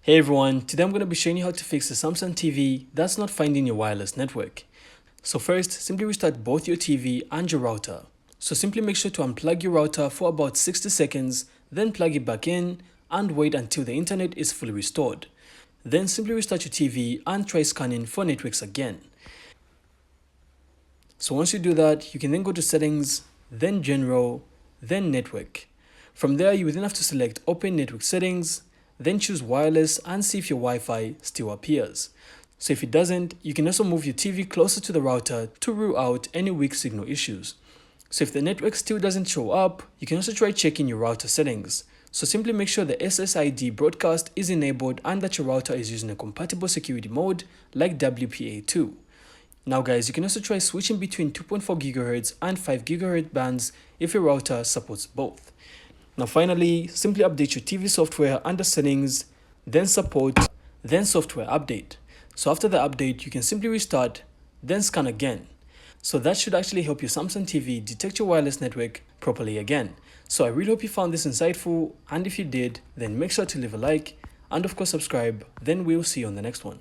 Hey everyone, today I'm going to be showing you how to fix a Samsung TV that's not finding your wireless network. So first, simply restart both your TV and your router. So simply make sure to unplug your router for about 60 seconds, then plug it back in and wait until the internet is fully restored. Then simply restart your TV and try scanning for networks again. So once you do that, you can then go to settings, then general, then network. From there, you will then have to select open network settings, then choose wireless and see if your Wi-Fi still appears. So if it doesn't, you can also move your TV closer to the router to rule out any weak signal issues. So if the network still doesn't show up, you can also try checking your router settings. So simply make sure the SSID broadcast is enabled and that your router is using a compatible security mode like WPA2. Now guys, you can also try switching between 2.4 GHz and 5 GHz bands if your router supports both. Now finally, simply update your TV software under settings, then support, then software update. So after the update, you can simply restart, then scan again. So that should actually help your Samsung TV detect your wireless network properly again. So I really hope you found this insightful, and if you did, then make sure to leave a like and of course subscribe. Then we'll see you on the next one.